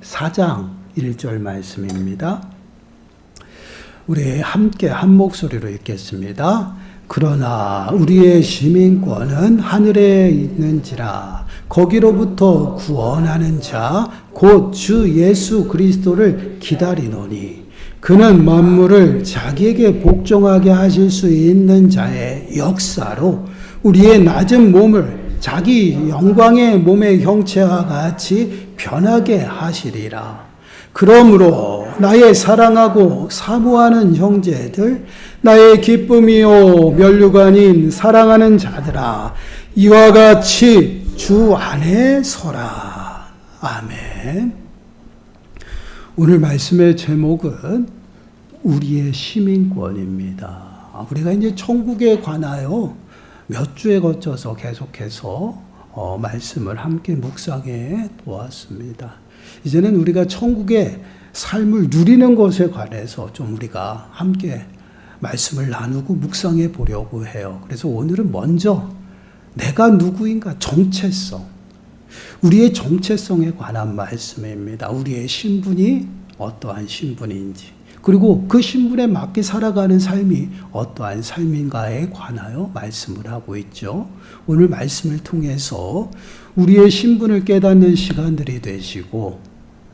4장 1절 말씀입니다. 우리 함께 한 목소리로 읽겠습니다. 그러나 우리의 시민권은 하늘에 있는지라 거기로부터 구원하는 자 곧 주 예수 그리스도를 기다리노니 그는 만물을 자기에게 복종하게 하실 수 있는 자의 역사로 우리의 낮은 몸을 자기 영광의 몸의 형체와 같이 변하게 하시리라. 그러므로 나의 사랑하고 사모하는 형제들, 나의 기쁨이요 면류관인 사랑하는 자들아, 이와 같이 주 안에 서라. 아멘. 오늘 말씀의 제목은 우리의 시민권입니다. 우리가 이제 천국에 관하여 몇 주에 거쳐서 계속해서 말씀을 함께 묵상해 보았습니다. 이제는 우리가 천국의 삶을 누리는 것에 관해서 좀 우리가 함께 말씀을 나누고 묵상해 보려고 해요. 그래서 오늘은 먼저 내가 누구인가 정체성, 우리의 정체성에 관한 말씀입니다. 우리의 신분이 어떠한 신분인지, 그리고 그 신분에 맞게 살아가는 삶이 어떠한 삶인가에 관하여 말씀을 하고 있죠. 오늘 말씀을 통해서 우리의 신분을 깨닫는 시간들이 되시고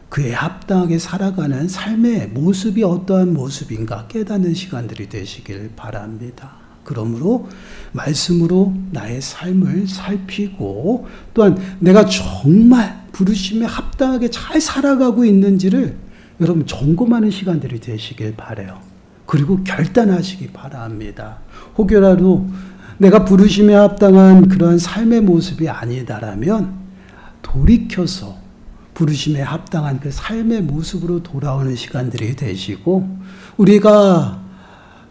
그에 합당하게 살아가는 삶의 모습이 어떠한 모습인가 깨닫는 시간들이 되시길 바랍니다. 그러므로 말씀으로 나의 삶을 살피고 또한 내가 정말 부르심에 합당하게 잘 살아가고 있는지를 여러분 점검하는 시간들이 되시길 바라요. 그리고 결단하시기 바랍니다. 혹여라도 내가 부르심에 합당한 그러한 삶의 모습이 아니다라면 돌이켜서 부르심에 합당한 그 삶의 모습으로 돌아오는 시간들이 되시고 우리가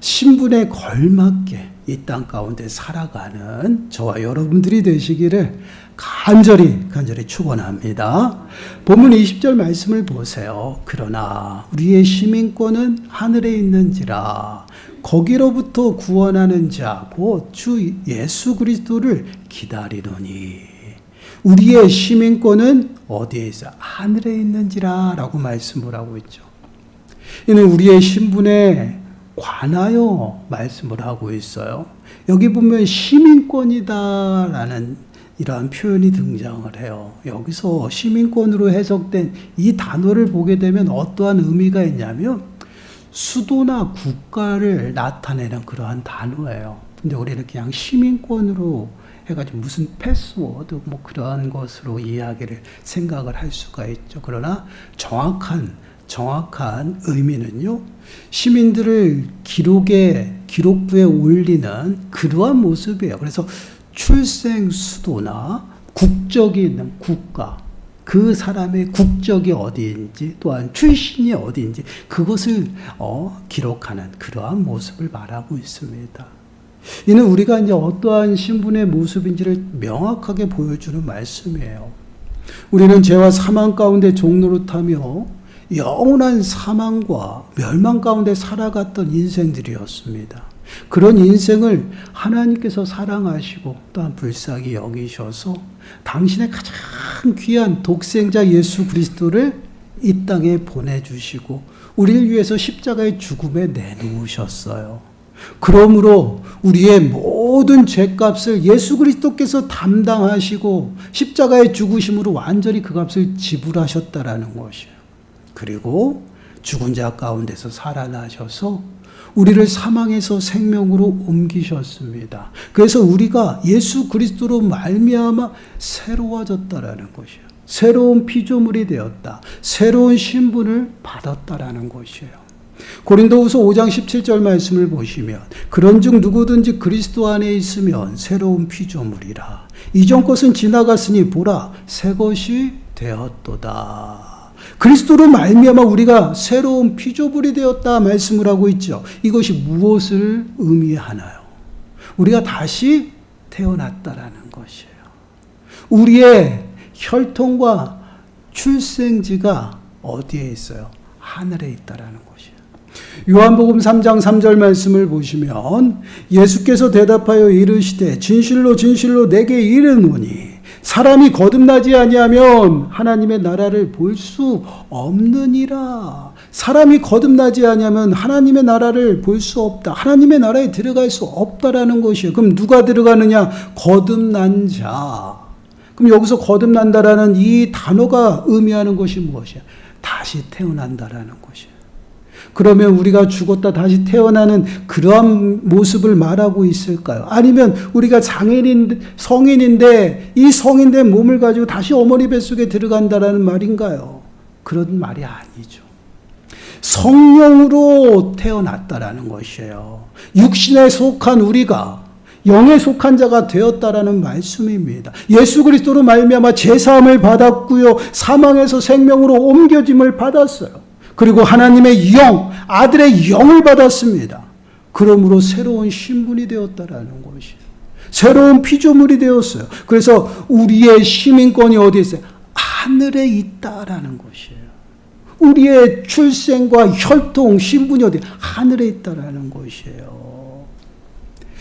신분에 걸맞게 이 땅 가운데 살아가는 저와 여러분들이 되시기를 간절히 축원합니다. 본문 20절 말씀을 보세요. 그러나 우리의 시민권은 하늘에 있는지라 거기로부터 구원하는 자 곧 주 예수 그리스도를 기다리노니 우리의 시민권은 어디에 있어? 하늘에 있는지라 라고 말씀을 하고 있죠. 이는 우리의 신분에 관하여 말씀을 하고 있어요. 여기 보면 시민권이다라는 이러한 표현이 등장을 해요. 여기서 시민권으로 해석된 이 단어를 보게 되면 어떠한 의미가 있냐면 수도나 국가를 나타내는 그러한 단어예요. 근데 우리는 그냥 시민권으로 해가지고 무슨 패스워드 뭐 그러한 것으로 이야기를 생각을 할 수가 있죠. 그러나 정확한 의미는요, 시민들을 기록부에 올리는 그러한 모습이에요. 그래서 출생 수도나 국적이 있는 국가, 그 사람의 국적이 어디인지 또한 출신이 어디인지 그것을 기록하는 그러한 모습을 말하고 있습니다. 이는 우리가 이제 어떠한 신분의 모습인지를 명확하게 보여주는 말씀이에요. 우리는 죄와 사망 가운데 종노릇하며 영원한 사망과 멸망 가운데 살아갔던 인생들이었습니다. 그런 인생을 하나님께서 사랑하시고 또한 불쌍히 여기셔서 당신의 가장 귀한 독생자 예수 그리스도를 이 땅에 보내주시고 우리를 위해서 십자가의 죽음에 내놓으셨어요. 그러므로 우리의 모든 죄값을 예수 그리스도께서 담당하시고 십자가의 죽으심으로 완전히 그 값을 지불하셨다라는 것이에요. 그리고 죽은 자 가운데서 살아나셔서 우리를 사망에서 생명으로 옮기셨습니다. 그래서 우리가 예수 그리스도로 말미암아 새로워졌다라는 것이에요. 새로운 피조물이 되었다. 새로운 신분을 받았다라는 것이에요. 고린도후서 5장 17절 말씀을 보시면 그런즉 누구든지 그리스도 안에 있으면 새로운 피조물이라. 이전 것은 지나갔으니 보라 새 것이 되었도다. 그리스도로 말미암아 우리가 새로운 피조물이 되었다 말씀을 하고 있죠. 이것이 무엇을 의미하나요? 우리가 다시 태어났다라는 것이에요. 우리의 혈통과 출생지가 어디에 있어요? 하늘에 있다라는 것이에요. 요한복음 3장 3절 말씀을 보시면 예수께서 대답하여 이르시되 진실로 진실로 내게 이르노니 사람이 거듭나지 아니하면 하나님의 나라를 볼 수 없느니라. 사람이 거듭나지 아니하면 하나님의 나라를 볼 수 없다. 하나님의 나라에 들어갈 수 없다라는 것이에요. 그럼 누가 들어가느냐? 거듭난 자. 그럼 여기서 거듭난다라는 이 단어가 의미하는 것이 무엇이야? 다시 태어난다라는 것이에요. 그러면 우리가 죽었다 다시 태어나는 그러한 모습을 말하고 있을까요? 아니면 우리가 성인인데 이 성인된 몸을 가지고 다시 어머니 뱃속에 들어간다라는 말인가요? 그런 말이 아니죠. 성령으로 태어났다라는 것이에요. 육신에 속한 우리가 영에 속한 자가 되었다라는 말씀입니다. 예수 그리스도로 말미암아 죄사함을 받았고요. 사망에서 생명으로 옮겨짐을 받았어요. 그리고 하나님의 영, 아들의 영을 받았습니다. 그러므로 새로운 신분이 되었다라는 것이에요. 새로운 피조물이 되었어요. 그래서 우리의 시민권이 어디에 있어요? 하늘에 있다라는 것이에요. 우리의 출생과 혈통, 신분이 어디에? 하늘에 있다라는 것이에요.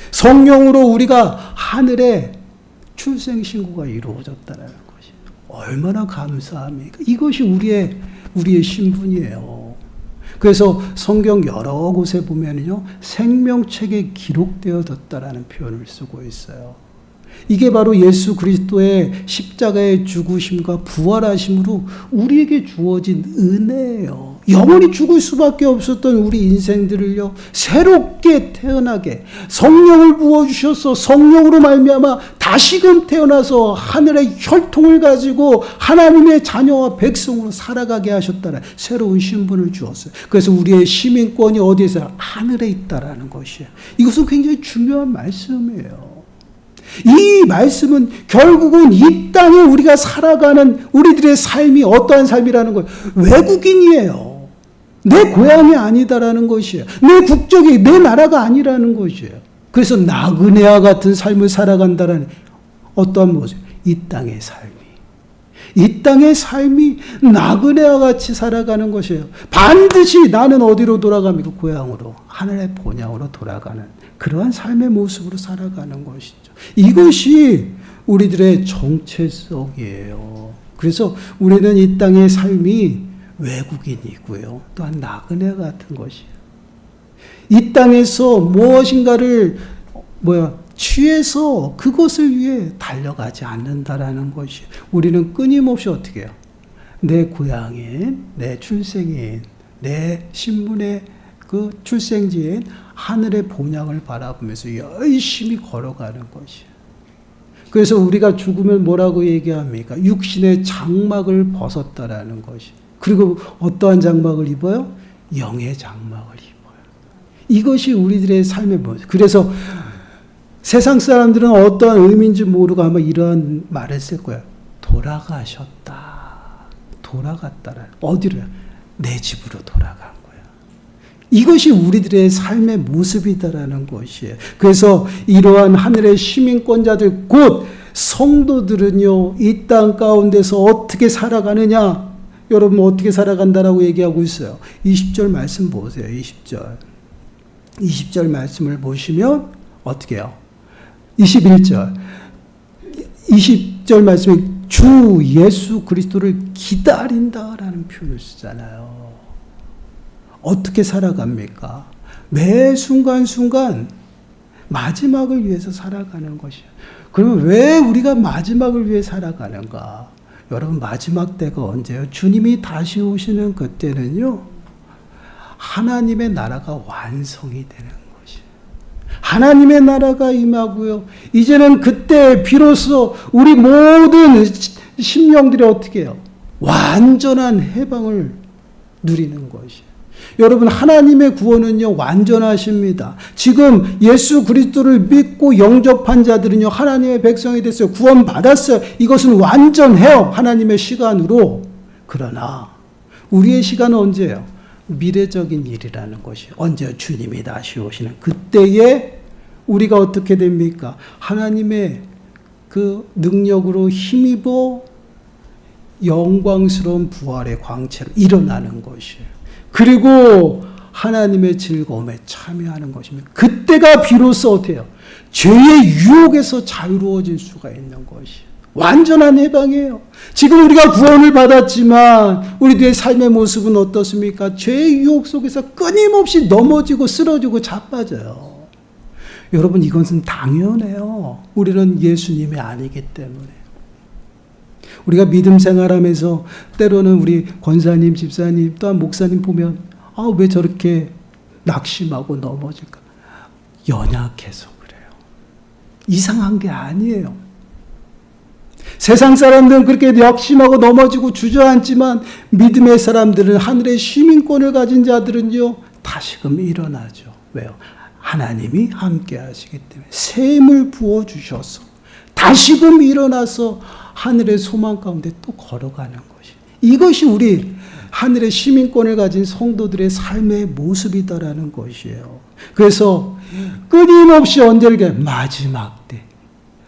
성령으로 우리가 하늘에 출생 신고가 이루어졌다라는 것이에요. 얼마나 감사합니까? 이것이 우리의 신분이에요. 그래서 성경 여러 곳에 보면요, 생명책에 기록되어졌다라는 표현을 쓰고 있어요. 이게 바로 예수 그리스도의 십자가의 죽으심과 부활하심으로 우리에게 주어진 은혜예요. 영원히 죽을 수밖에 없었던 우리 인생들을요, 새롭게 태어나게 성령을 부어주셔서 성령으로 말미암아 다시금 태어나서 하늘의 혈통을 가지고 하나님의 자녀와 백성으로 살아가게 하셨다는 새로운 신분을 주었어요. 그래서 우리의 시민권이 어디에 있어요? 하늘에 있다라는 것이에요. 이것은 굉장히 중요한 말씀이에요. 이 말씀은 결국은 이 땅에 우리가 살아가는 우리들의 삶이 어떠한 삶이라는 거예요. 외국인이에요. 내 고향이 아니다라는 것이에요. 내 국적이 내 나라가 아니라는 것이에요. 그래서 나그네와 같은 삶을 살아간다라는 어떠한 모습? 이 땅의 삶이 나그네와 같이 살아가는 것이에요. 반드시 나는 어디로 돌아갑니까? 고향으로, 하늘의 본향으로 돌아가는 그러한 삶의 모습으로 살아가는 것이죠. 이것이 우리들의 정체성이에요. 그래서 우리는 이 땅의 삶이 외국인이고요. 또한 나그네 같은 것이에요. 이 땅에서 무엇인가를 취해서 그것을 위해 달려가지 않는다라는 것이 우리는 끊임없이 어떻게 해요? 내 고향인, 내 출생인, 내 신분의 그 출생지인 하늘의 본향을 바라보면서 열심히 걸어가는 것이에요. 그래서 우리가 죽으면 뭐라고 얘기합니까? 육신의 장막을 벗었다라는 것이. 그리고 어떠한 장막을 입어요? 영의 장막을 입어요. 이것이 우리들의 삶의 모습. 그래서 세상 사람들은 어떠한 의미인지 모르고 아마 이러한 말을 쓸 거예요. 돌아갔다라. 어디로요? 내 집으로 돌아간 거예요. 이것이 우리들의 삶의 모습이다라는 것이에요. 그래서 이러한 하늘의 시민권자들 곧 성도들은요, 이 땅 가운데서 어떻게 살아가느냐? 여러분 어떻게 살아간다라고 얘기하고 있어요. 20절 말씀 보세요. 20절 말씀을 보시면 어떻게 해요? 21절 말씀에 주 예수 그리스도를 기다린다라는 표현을 쓰잖아요. 어떻게 살아갑니까? 매 순간순간 마지막을 위해서 살아가는 것이에요. 그러면 왜 우리가 마지막을 위해 살아가는가? 여러분 마지막 때가 언제예요? 주님이 다시 오시는 그때는요, 하나님의 나라가 완성이 되는 것이에요. 하나님의 나라가 임하고요. 이제는 그때 비로소 우리 모든 심령들이 어떻게 해요? 완전한 해방을 누리는 것이에요. 여러분 하나님의 구원은요 완전하십니다. 지금 예수 그리스도를 믿고 영접한 자들은요 하나님의 백성이 됐어요. 구원 받았어요. 이것은 완전해요. 하나님의 시간으로. 그러나 우리의 시간은 언제예요? 미래적인 일이라는 것이 언제 주님이 다시 오시는 그때에 우리가 어떻게 됩니까? 하나님의 그 능력으로 힘입어 영광스러운 부활의 광채로 일어나는 것이에요. 그리고 하나님의 즐거움에 참여하는 것입니다. 그때가 비로소 어때요? 죄의 유혹에서 자유로워질 수가 있는 것이에요. 완전한 해방이에요. 지금 우리가 구원을 받았지만 우리들의 삶의 모습은 어떻습니까? 죄의 유혹 속에서 끊임없이 넘어지고 쓰러지고 자빠져요. 여러분, 이것은 당연해요. 우리는 예수님이 아니기 때문에. 우리가 믿음 생활하면서 때로는 우리 권사님, 집사님, 또한 목사님 보면 왜 저렇게 낙심하고 넘어질까? 연약해서 그래요. 이상한 게 아니에요. 세상 사람들은 그렇게 낙심하고 넘어지고 주저앉지만 믿음의 사람들은, 하늘의 시민권을 가진 자들은요, 다시금 일어나죠. 왜요? 하나님이 함께 하시기 때문에 새 힘을 부어주셔서 다시금 일어나서 하늘의 소망 가운데 또 걸어가는 것이, 이것이 우리 하늘의 시민권을 가진 성도들의 삶의 모습이다라는 것이에요. 그래서 끊임없이 언제를 마지막 때,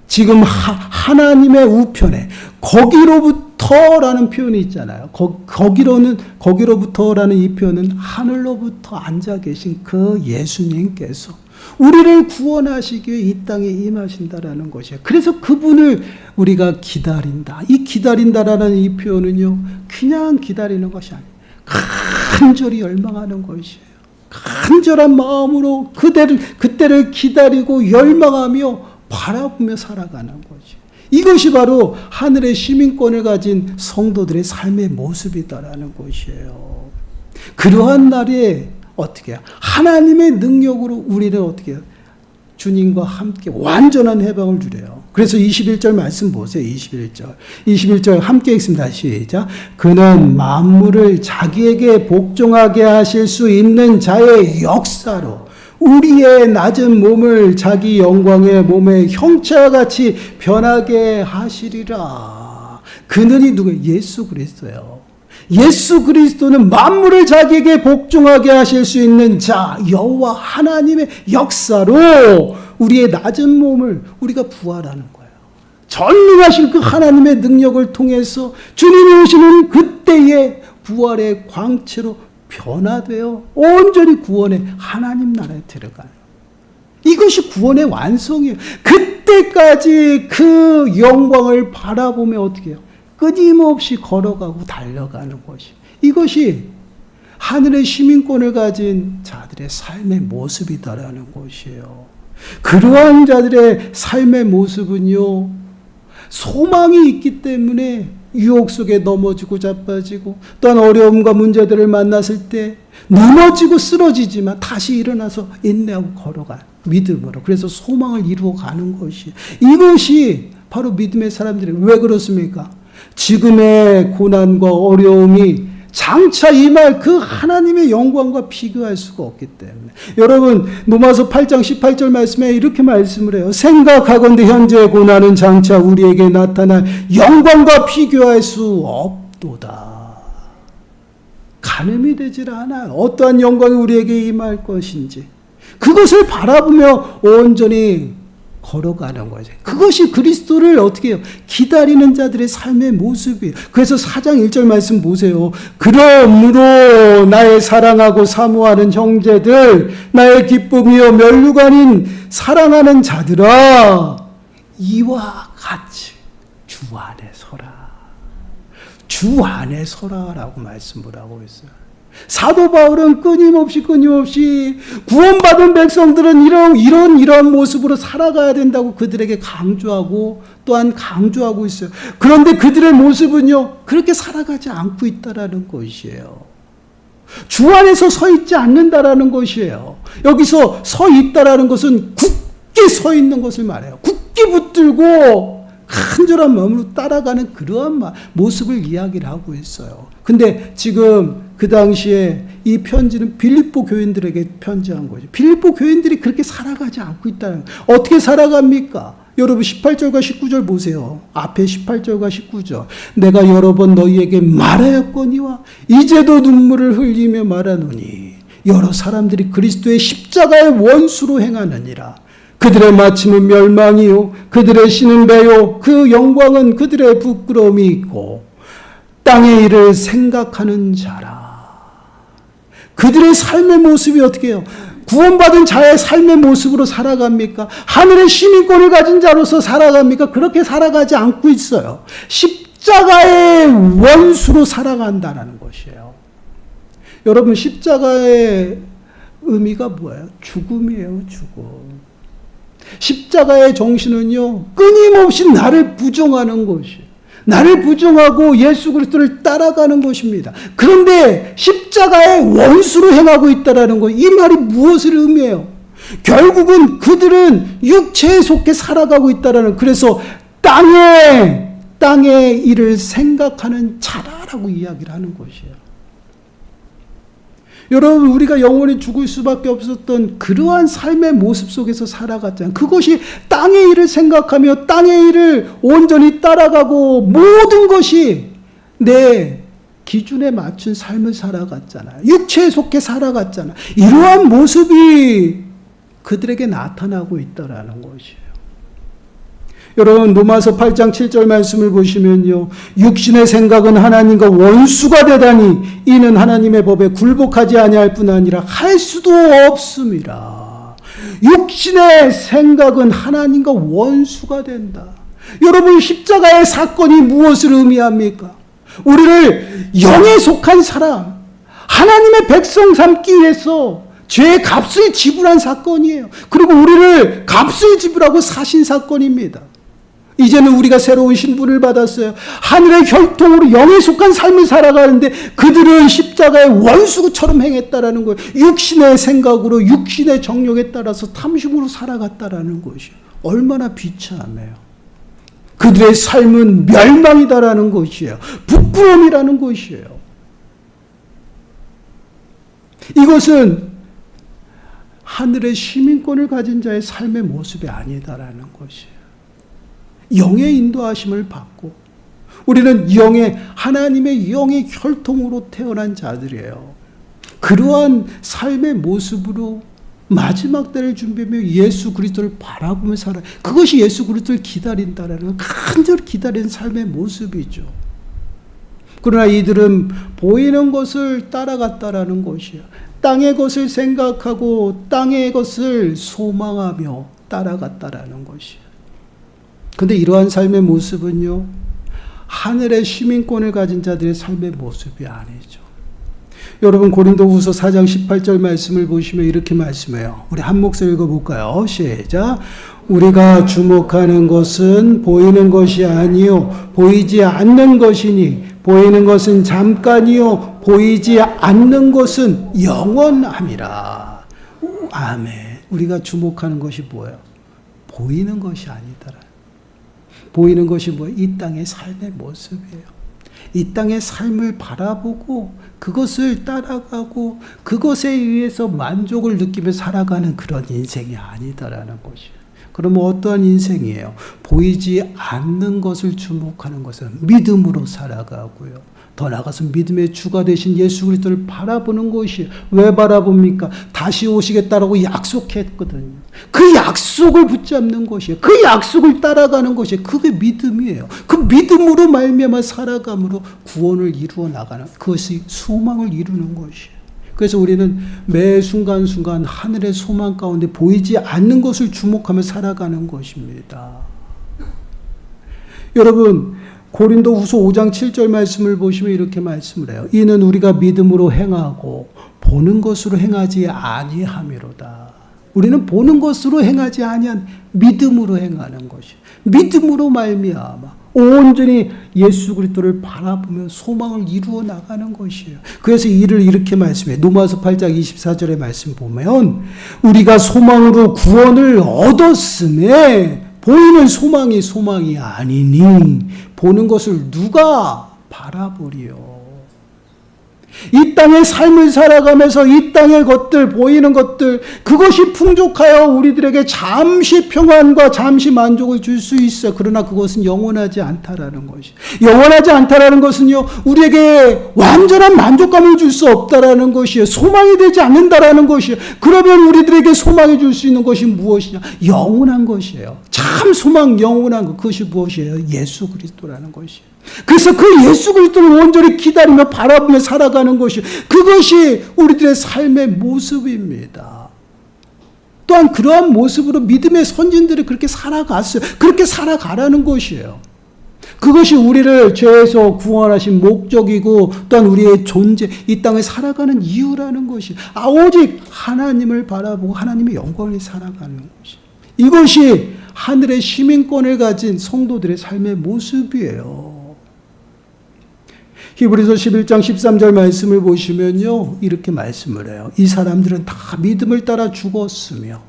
지금 하나님의 우편에 거기로부터라는 표현이 있잖아요. 거기로부터라는 이 표현은 하늘로부터 앉아 계신 그 예수님께서 우리를 구원하시기 위해 이 땅에 임하신다라는 것이에요. 그래서 그분을 우리가 기다린다. 이 기다린다라는 이 표현은요, 그냥 기다리는 것이 아니에요. 간절히 열망하는 것이에요. 간절한 마음으로 그때를 기다리고 열망하며 바라보며 살아가는 거지. 이것이 바로 하늘의 시민권을 가진 성도들의 삶의 모습이다라는 것이에요. 그러한 날에 어떻게 해요? 하나님의 능력으로 우리는 어떻게 해요? 주님과 함께 완전한 해방을 주래요. 그래서 21절 말씀 보세요. 21절 함께 읽습니다. 시작. 그는 만물을 자기에게 복종하게 하실 수 있는 자의 역사로 우리의 낮은 몸을 자기 영광의 몸의 형체와 같이 변하게 하시리라. 그는이 누구예요? 예수 그리스도예요. 예수 그리스도는 만물을 자기에게 복종하게 하실 수 있는 자, 여호와 하나님의 역사로 우리의 낮은 몸을 우리가 부활하는 거예요. 전능하신 그 하나님의 능력을 통해서 주님이 오시는 그때의 부활의 광채로 변화되어 온전히 구원의 하나님 나라에 들어가요. 이것이 구원의 완성이에요. 그때까지 그 영광을 바라보며 어떻게 해요? 끊임없이 걸어가고 달려가는 것이, 이것이 하늘의 시민권을 가진 자들의 삶의 모습이다라는 것이에요. 그러한 자들의 삶의 모습은요, 소망이 있기 때문에 유혹 속에 넘어지고 자빠지고, 또한 어려움과 문제들을 만났을 때 넘어지고 쓰러지지만 다시 일어나서 인내하고 걸어가, 믿음으로. 그래서 소망을 이루어가는 것이, 이것이 바로 믿음의 사람들이. 왜 그렇습니까? 지금의 고난과 어려움이 장차 임할 그 하나님의 영광과 비교할 수가 없기 때문에. 여러분, 로마서 8장 18절 말씀에 이렇게 말씀을 해요. 생각하건대 현재의 고난은 장차 우리에게 나타날 영광과 비교할 수 없도다. 가늠이 되질 않아요. 어떠한 영광이 우리에게 임할 것인지 그것을 바라보며 온전히 걸어가는 거죠. 그것이 그리스도를 어떻게 해요? 기다리는 자들의 삶의 모습이에요. 그래서 4장 1절 말씀 보세요. 그러므로 나의 사랑하고 사모하는 형제들, 나의 기쁨이요 면류관인 사랑하는 자들아, 이와 같이 주 안에 서라. 주 안에 서라라고 말씀을 하고 있어요. 사도 바울은 끊임없이 구원받은 백성들은 이런 모습으로 살아가야 된다고 그들에게 강조하고 또한 강조하고 있어요. 그런데 그들의 모습은요, 그렇게 살아가지 않고 있다라는 것이에요. 주 안에서 서 있지 않는다라는 것이에요. 여기서 서 있다라는 것은 굳게 서 있는 것을 말해요. 굳게 붙들고 간절한 마음으로 따라가는 그러한 모습을 이야기를 하고 있어요. 근데 지금 그 당시에 이 편지는 빌립보 교인들에게 편지한 거죠. 빌립보 교인들이 그렇게 살아가지 않고 있다는 거예요. 어떻게 살아갑니까? 여러분 18절과 19절 보세요. 앞에 18절과 19절. 내가 여러 번 너희에게 말하였거니와 이제도 눈물을 흘리며 말하노니 여러 사람들이 그리스도의 십자가의 원수로 행하느니라. 그들의 마침은 멸망이요 그들의 신은 배요 그 영광은 그들의 부끄러움이 있고 땅의 일을 생각하는 자라. 그들의 삶의 모습이 어떻게 해요? 구원받은 자의 삶의 모습으로 살아갑니까? 하늘의 시민권을 가진 자로서 살아갑니까? 그렇게 살아가지 않고 있어요. 십자가의 원수로 살아간다는 것이에요. 여러분, 십자가의 의미가 뭐예요? 죽음이에요, 죽음. 십자가의 정신은요, 끊임없이 나를 부정하는 것이에요. 나를 부정하고 예수 그리스도를 따라가는 것입니다. 그런데 십자가의 원수로 행하고 있다는 것, 이 말이 무엇을 의미해요? 결국은 그들은 육체에 속해 살아가고 있다는, 그래서 땅의 일을 생각하는 자라라고 이야기를 하는 것이에요. 여러분, 우리가 영원히 죽을 수밖에 없었던 그러한 삶의 모습 속에서 살아갔잖아요. 그것이 땅의 일을 생각하며 땅의 일을 온전히 따라가고 모든 것이 내 기준에 맞춘 삶을 살아갔잖아요. 육체에 속해 살아갔잖아요. 이러한 모습이 그들에게 나타나고 있다라는 것이에요. 여러분, 로마서 8장 7절 말씀을 보시면요, 육신의 생각은 하나님과 원수가 되다니 이는 하나님의 법에 굴복하지 아니할 뿐 아니라 할 수도 없음이라. 육신의 생각은 하나님과 원수가 된다. 여러분, 십자가의 사건이 무엇을 의미합니까? 우리를 영에 속한 사람, 하나님의 백성 삼기 위해서 죄의 값을 지불한 사건이에요. 그리고 우리를 값을 지불하고 사신 사건입니다. 이제는 우리가 새로운 신분을 받았어요. 하늘의 혈통으로 영에 속한 삶을 살아가는데 그들은 십자가의 원수처럼 행했다라는 거예요. 육신의 생각으로, 육신의 정욕에 따라서 탐심으로 살아갔다라는 것이요. 얼마나 비참해요. 그들의 삶은 멸망이다라는 것이에요. 부끄러움이라는 것이에요. 이것은 하늘의 시민권을 가진 자의 삶의 모습이 아니다라는 것이에요. 영의 인도하심을 받고 우리는 하나님의 영의 혈통으로 태어난 자들이에요. 그러한 삶의 모습으로 마지막 때를 준비하며 예수 그리스도를 바라보며 살아요. 그것이 예수 그리스도를 기다린다라는, 간절히 기다리는 삶의 모습이죠. 그러나 이들은 보이는 것을 따라갔다라는 것이에요. 땅의 것을 생각하고 땅의 것을 소망하며 따라갔다라는 것이에요. 그런데 이러한 삶의 모습은요, 하늘의 시민권을 가진 자들의 삶의 모습이 아니죠. 여러분, 고린도후서 4장 18절 말씀을 보시면 이렇게 말씀해요. 우리 한 목소리 읽어볼까요? 시작. 우리가 주목하는 것은 보이는 것이 아니요 보이지 않는 것이니 보이는 것은 잠깐이요 보이지 않는 것은 영원함이라. 아멘. 우리가 주목하는 것이 뭐예요? 보이는 것이 아니더라. 보이는 것이 뭐예요? 이 땅의 삶의 모습이에요. 이 땅의 삶을 바라보고 그것을 따라가고 그것에 의해서 만족을 느끼며 살아가는 그런 인생이 아니다라는 것이에요. 그러면 어떠한 인생이에요? 보이지 않는 것을 주목하는 것은 믿음으로 살아가고요. 더 나아가서 믿음의 주가 되신 예수 그리스도를 바라보는 것이, 왜 바라봅니까? 다시 오시겠다라고 약속했거든요. 그 약속을 붙잡는 것이에요. 그 약속을 따라가는 것이에요. 그게 믿음이에요. 그 믿음으로 말미암아 살아감으로 구원을 이루어 나가는, 그것이 소망을 이루는 것이에요. 그래서 우리는 매 순간순간 하늘의 소망 가운데 보이지 않는 것을 주목하며 살아가는 것입니다. 여러분, 고린도후서 5장 7절 말씀을 보시면 이렇게 말씀을 해요. 이는 우리가 믿음으로 행하고 보는 것으로 행하지 아니함이로다. 우리는 보는 것으로 행하지 아니한 믿음으로 행하는 것이, 믿음으로 말미암아 온전히 예수 그리스도를 바라보며 소망을 이루어 나가는 것이에요. 그래서 이를 이렇게 말씀해요. 로마서 8장 24절의 말씀 보면 우리가 소망으로 구원을 얻었음에 보이는 소망이 아니니 보는 것을 누가 바라보리요. 이 땅의 삶을 살아가면서 이 땅의 것들, 보이는 것들, 그것이 풍족하여 우리들에게 잠시 평안과 잠시 만족을 줄 수 있어요. 그러나 그것은 영원하지 않다라는 것이. 영원하지 않다라는 것은요, 우리에게 완전한 만족감을 줄 수 없다라는 것이에요. 소망이 되지 않는다라는 것이에요. 그러면 우리들에게 소망이 줄 수 있는 것이 무엇이냐? 영원한 것이에요. 참 소망, 영원한 것, 그것이 무엇이에요? 예수 그리스도라는 것이에요. 그래서 그 예수 그리스도를 온전히 기다리며 바라보며 살아가는 것이, 그것이 우리들의 삶의 모습입니다. 또한 그러한 모습으로 믿음의 선진들이 그렇게 살아갔어요. 그렇게 살아가라는 것이에요. 그것이 우리를 죄에서 구원하신 목적이고 또한 우리의 존재, 이 땅을 살아가는 이유라는 것이 오직 하나님을 바라보고 하나님의 영광을 살아가는 것이. 이것이 하늘의 시민권을 가진 성도들의 삶의 모습이에요. 히브리서 11장 13절 말씀을 보시면요, 이렇게 말씀을 해요. 이 사람들은 다 믿음을 따라 죽었으며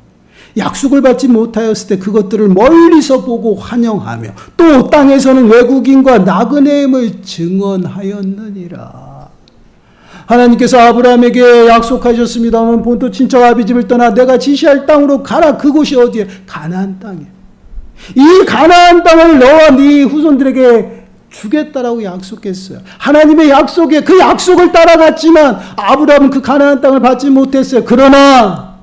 약속을 받지 못하였을 때 그것들을 멀리서 보고 환영하며 또 땅에서는 외국인과 나그네임을 증언하였느니라. 하나님께서 아브라함에게 약속하셨습니다만 본토 친척 아비 집을 떠나 내가 지시할 땅으로 가라. 그곳이 어디에? 가나안 땅이에요. 이 가나안 땅을 너와 네 후손들에게 주겠다라고 약속했어요. 하나님의 약속에 그 약속을 따라갔지만 아브라함은 그 가나안 땅을 받지 못했어요. 그러나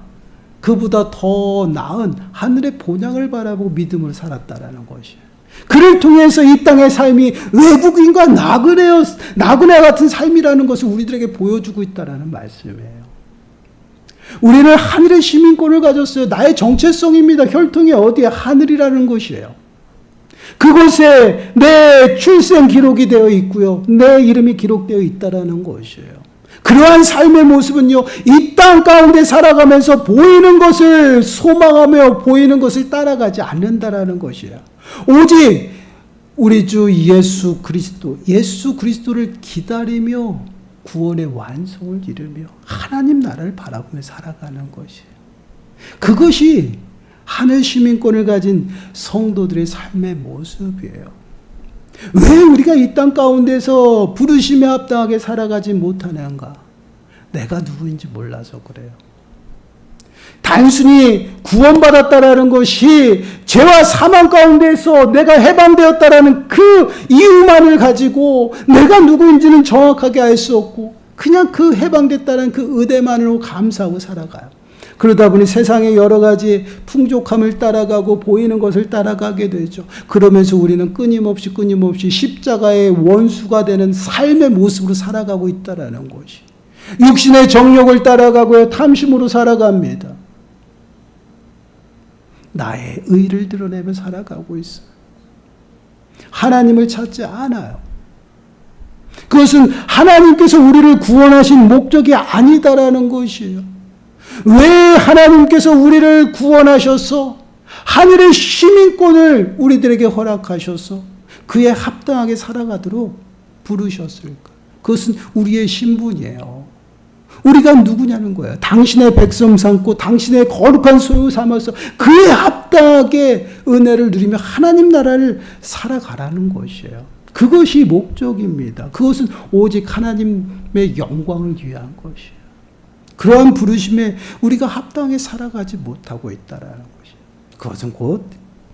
그보다 더 나은 하늘의 본향을 바라보고 믿음을 살았다라는 것이에요. 그를 통해서 이 땅의 삶이 외국인과 나그네 같은 삶이라는 것을 우리들에게 보여주고 있다라는 말씀이에요. 우리는 하늘의 시민권을 가졌어요. 나의 정체성입니다. 혈통이 어디에? 하늘이라는 것이에요. 그곳에 내 출생 기록이 되어 있고요. 내 이름이 기록되어 있다라는 것이에요. 그러한 삶의 모습은요, 이 땅 가운데 살아가면서 보이는 것을 소망하며 보이는 것을 따라가지 않는다라는 것이에요. 오직 우리 주 예수 그리스도를 기다리며 구원의 완성을 이루며 하나님 나라를 바라보며 살아가는 것이에요. 그것이 하늘 시민권을 가진 성도들의 삶의 모습이에요. 왜 우리가 이 땅 가운데서 부르심에 합당하게 살아가지 못하는가? 내가 누구인지 몰라서 그래요. 단순히 구원받았다라는 것이 죄와 사망 가운데서 내가 해방되었다라는 그 이유만을 가지고 내가 누구인지는 정확하게 알 수 없고 그냥 그 해방됐다는 그 의대만으로 감사하고 살아가요. 그러다 보니 세상의 여러 가지 풍족함을 따라가고 보이는 것을 따라가게 되죠. 그러면서 우리는 끊임없이 십자가의 원수가 되는 삶의 모습으로 살아가고 있다는 것이. 육신의 정욕을 따라가고요. 탐심으로 살아갑니다. 나의 의를 드러내며 살아가고 있어요. 하나님을 찾지 않아요. 그것은 하나님께서 우리를 구원하신 목적이 아니다라는 것이에요. 왜 하나님께서 우리를 구원하셔서 하늘의 시민권을 우리들에게 허락하셔서 그에 합당하게 살아가도록 부르셨을까? 그것은 우리의 신분이에요. 우리가 누구냐는 거예요. 당신의 백성 삼고 당신의 거룩한 소유 삼아서 그에 합당하게 은혜를 누리며 하나님 나라를 살아가라는 것이에요. 그것이 목적입니다. 그것은 오직 하나님의 영광을 위한 것이에요. 그러한 부르심에 우리가 합당하게 살아가지 못하고 있다는 것이에요. 그것은 곧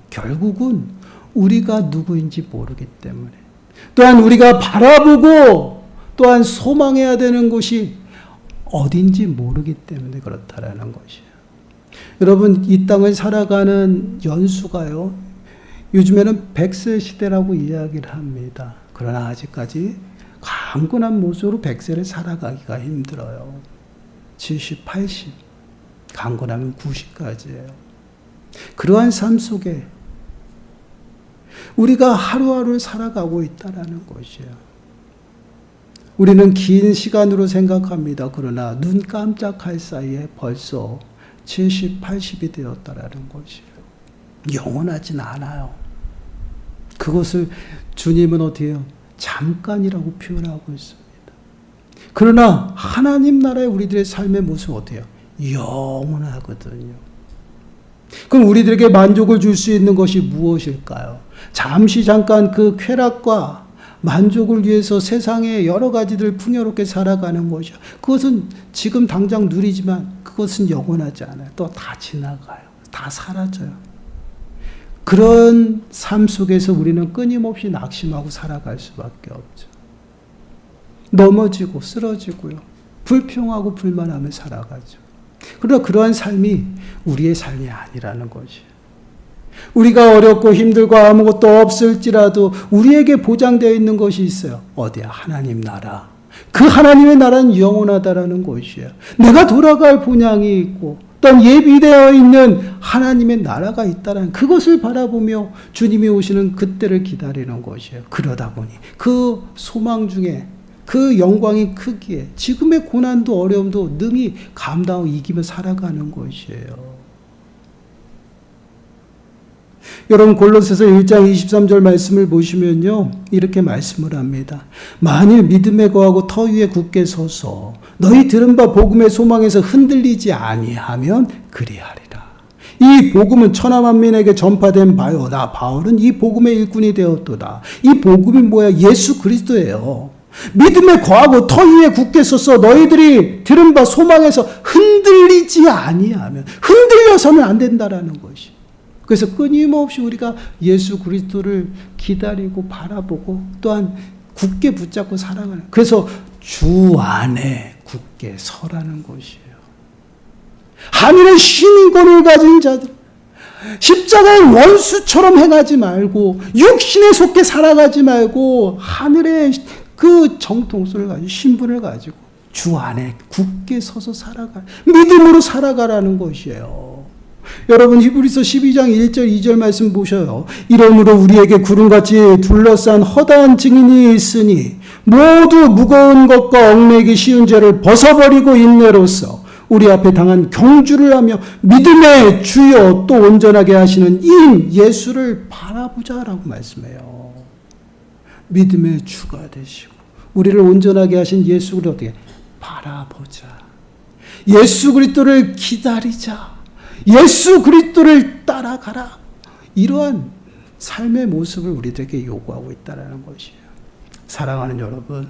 결국은 우리가 누구인지 모르기 때문에 또한 우리가 바라보고 또한 소망해야 되는 곳이 어딘지 모르기 때문에 그렇다라는 것이에요. 여러분, 이 땅을 살아가는 연수가요, 요즘에는 100세 시대라고 이야기를 합니다. 그러나 아직까지 강건한 모습으로 100세를 살아가기가 힘들어요. 70, 80, 강건하면 90까지예요. 그러한 삶 속에 우리가 하루하루를 살아가고 있다는 것이에요. 우리는 긴 시간으로 생각합니다. 그러나 눈 깜짝할 사이에 벌써 70, 80이 되었다는 것이에요. 영원하진 않아요. 그것을 주님은 어떻게 해요? 잠깐이라고 표현하고 있습니다. 그러나 하나님 나라의 우리들의 삶의 모습은 어때요? 영원하거든요. 그럼 우리들에게 만족을 줄 수 있는 것이 무엇일까요? 잠깐 그 쾌락과 만족을 위해서 세상의 여러 가지들 풍요롭게 살아가는 것이요. 그것은 지금 당장 누리지만 그것은 영원하지 않아요. 또 다 지나가요. 다 사라져요. 그런 삶 속에서 우리는 끊임없이 낙심하고 살아갈 수밖에 없죠. 넘어지고 쓰러지고요. 불평하고 불만하며 살아가죠. 그러나 그러한 삶이 우리의 삶이 아니라는 것이에요. 우리가 어렵고 힘들고 아무것도 없을지라도 우리에게 보장되어 있는 것이 있어요. 어디야? 하나님 나라. 그 하나님의 나라는 영원하다라는 것이에요. 내가 돌아갈 본향이 있고 또한 예비되어 있는 하나님의 나라가 있다는 그것을 바라보며 주님이 오시는 그때를 기다리는 것이에요. 그러다 보니 그 소망 중에 그 영광이 크기에 지금의 고난도 어려움도 능히 감당하고 이기며 살아가는 것이에요. 여러분 골로새서 1장 23절 말씀을 보시면요. 이렇게 말씀을 합니다. 만일 믿음에 거하고 터 위에 굳게 서서 너희 들은 바 복음의 소망에서 흔들리지 아니하면 그리하리라. 이 복음은 천하 만민에게 전파된 바요. 나 바울은 이 복음의 일꾼이 되었도다. 이 복음이 뭐야? 예수 그리스도예요. 믿음에 거하고 터 위에 굳게 서서 너희들이 들은 바 소망에서 흔들리지 아니하면 흔들려서는 안 된다라는 것이. 그래서 끊임없이 우리가 예수 그리스도를 기다리고 바라보고 또한 굳게 붙잡고 살아가는. 그래서 주 안에 굳게 서라는 것이에요. 하늘의 시민권을 가진 자들, 십자가의 원수처럼 행하지 말고 육신에 속해 살아가지 말고 하늘의 그 정통성을 가지고 신분을 가지고 주 안에 굳게 서서 살아가 믿음으로 살아가라는 것이에요. 여러분 히브리서 12장 1절 2절 말씀 보셔요. 이러므로 우리에게 구름같이 둘러싼 허다한 증인이 있으니 모두 무거운 것과 얽매기 쉬운 죄를 벗어버리고 인내로써 우리 앞에 당한 경주를 하며 믿음의 주여 또 온전하게 하시는 인 예수를 바라보자라고 말씀해요. 믿음의 주가 되시고 우리를 온전하게 하신 예수를 어떻게 바라보자. 예수 그리스도를 기다리자. 예수 그리스도를 따라가라. 이러한 삶의 모습을 우리들에게 요구하고 있다는 것이에요. 사랑하는 여러분,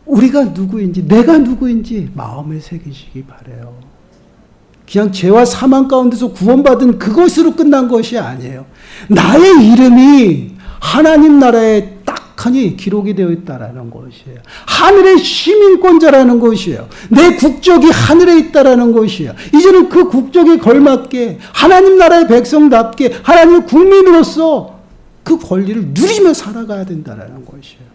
우리가 누구인지 내가 누구인지 마음에 새기시기 바라요. 그냥 죄와 사망 가운데서 구원받은 그것으로 끝난 것이 아니에요. 나의 이름이 하나님 나라에 딱하니 기록이 되어 있다라는 것이에요. 하늘의 시민권자라는 것이에요. 내 국적이 하늘에 있다라는 것이에요. 이제는 그 국적에 걸맞게 하나님 나라의 백성답게 하나님의 국민으로서 그 권리를 누리며 살아가야 된다라는 것이에요.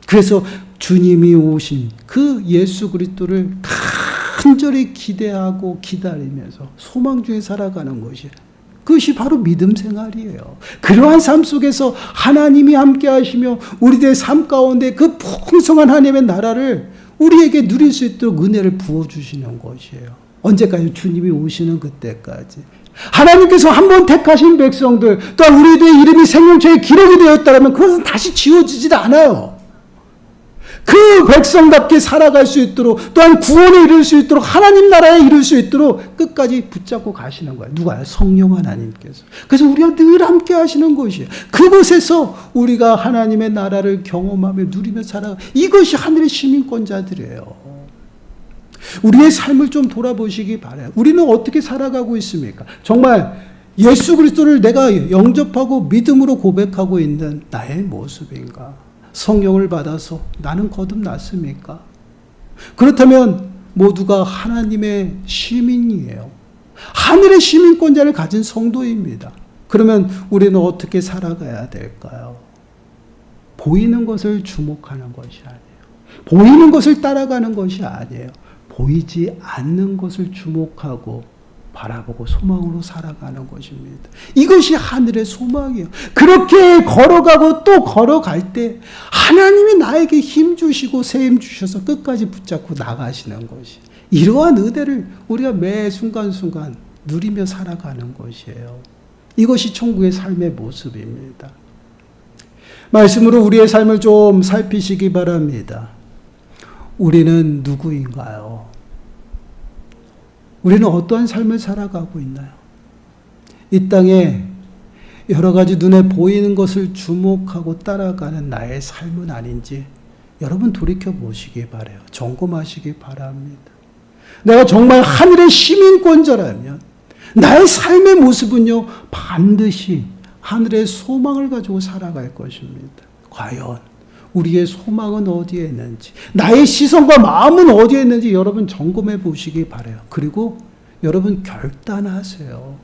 그래서 주님이 오신 그 예수 그리스도를 간절히 기대하고 기다리면서 소망 중에 살아가는 것이에요. 그것이 바로 믿음 생활이에요. 그러한 삶 속에서 하나님이 함께 하시며 우리들의 삶 가운데 그 풍성한 하나님의 나라를 우리에게 누릴 수 있도록 은혜를 부어주시는 것이에요. 언제까지? 주님이 오시는 그때까지. 하나님께서 한 번 택하신 백성들, 또한 우리들의 이름이 생명책에 기록이 되었다면 그것은 다시 지워지지 않아요. 그 백성답게 살아갈 수 있도록 또한 구원에 이룰 수 있도록 하나님 나라에 이룰 수 있도록 끝까지 붙잡고 가시는 거예요. 누가? 성령 하나님께서. 그래서 우리가 늘 함께 하시는 것이에요. 그곳에서 우리가 하나님의 나라를 경험하며 누리며 살아가. 이것이 하늘의 시민권자들이에요. 우리의 삶을 좀 돌아보시기 바라요. 우리는 어떻게 살아가고 있습니까? 정말 예수 그리스도를 내가 영접하고 믿음으로 고백하고 있는 나의 모습인가? 성령을 받아서 나는 거듭났습니까? 그렇다면 모두가 하나님의 시민이에요. 하늘의 시민권자를 가진 성도입니다. 그러면 우리는 어떻게 살아가야 될까요? 보이는 것을 주목하는 것이 아니에요. 보이는 것을 따라가는 것이 아니에요. 보이지 않는 것을 주목하고 바라보고 소망으로 살아가는 것입니다. 이것이 하늘의 소망이에요. 그렇게 걸어가고 또 걸어갈 때 하나님이 나에게 힘 주시고 새 힘 주셔서 끝까지 붙잡고 나가시는 것이, 이러한 은혜를 우리가 매 순간순간 누리며 살아가는 것이에요. 이것이 천국의 삶의 모습입니다. 말씀으로 우리의 삶을 좀 살피시기 바랍니다. 우리는 누구인가요? 우리는 어떠한 삶을 살아가고 있나요? 이 땅에 여러 가지 눈에 보이는 것을 주목하고 따라가는 나의 삶은 아닌지 여러분 돌이켜 보시기 바라요. 점검하시기 바랍니다. 내가 정말 하늘의 시민권자라면 나의 삶의 모습은요, 반드시 하늘의 소망을 가지고 살아갈 것입니다. 과연 우리의 소망은 어디에 있는지, 나의 시선과 마음은 어디에 있는지 여러분 점검해 보시기 바라요. 그리고 여러분 결단하세요.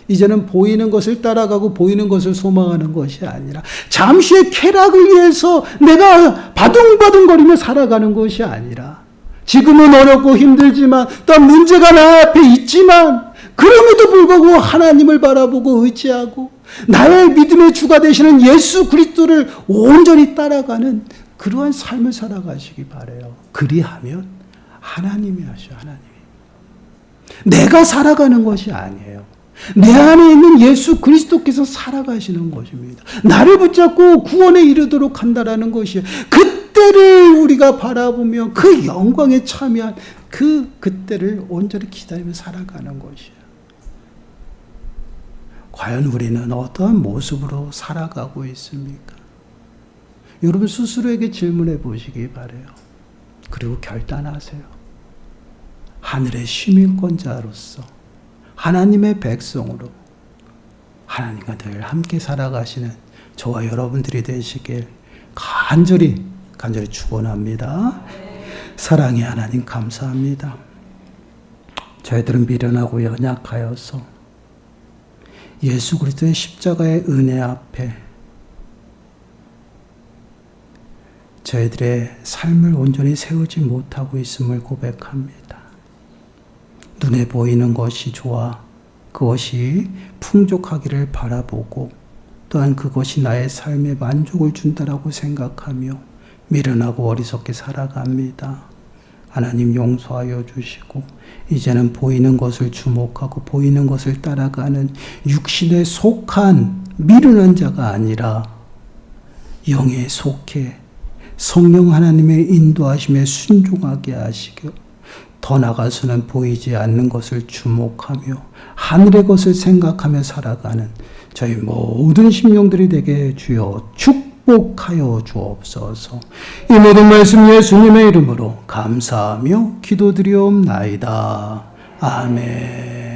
이제는 보이는 것을 따라가고 보이는 것을 소망하는 것이 아니라 잠시의 쾌락을 위해서 내가 바둥바둥거리며 살아가는 것이 아니라 지금은 어렵고 힘들지만 또 문제가 나 앞에 있지만 그럼에도 불구하고 하나님을 바라보고 의지하고 나의 믿음의 주가 되시는 예수 그리스도를 온전히 따라가는 그러한 삶을 살아가시기 바라요. 그리하면 하나님이 하셔. 하나님이. 내가 살아가는 것이 아니에요. 내 안에 있는 예수 그리스도께서 살아가시는 것입니다. 나를 붙잡고 구원에 이르도록 한다라는 것이에요. 그때를 우리가 바라보며 그 영광에 참여한 그때를 온전히 기다리며 살아가는 것이에요. 과연 우리는 어떠한 모습으로 살아가고 있습니까? 여러분 스스로에게 질문해 보시기 바라요. 그리고 결단하세요. 하늘의 시민권자로서 하나님의 백성으로 하나님과 늘 함께 살아가시는 저와 여러분들이 되시길 간절히 축원합니다. 사랑의 하나님 감사합니다. 저희들은 미련하고 연약하여서 예수 그리스도의 십자가의 은혜 앞에 저희들의 삶을 온전히 세우지 못하고 있음을 고백합니다. 눈에 보이는 것이 좋아 그것이 풍족하기를 바라보고 또한 그것이 나의 삶에 만족을 준다라고 생각하며 미련하고 어리석게 살아갑니다. 하나님 용서하여 주시고 이제는 보이는 것을 주목하고 보이는 것을 따라가는 육신에 속한 미련한 자가 아니라 영에 속해 성령 하나님의 인도하심에 순종하게 하시고 더 나아가서는 보이지 않는 것을 주목하며 하늘의 것을 생각하며 살아가는 저희 모든 심령들이 되게 주여 축복하여 주옵소서. 이 모든 말씀 예수님의 이름으로 감사하며 기도드리옵나이다. 아멘.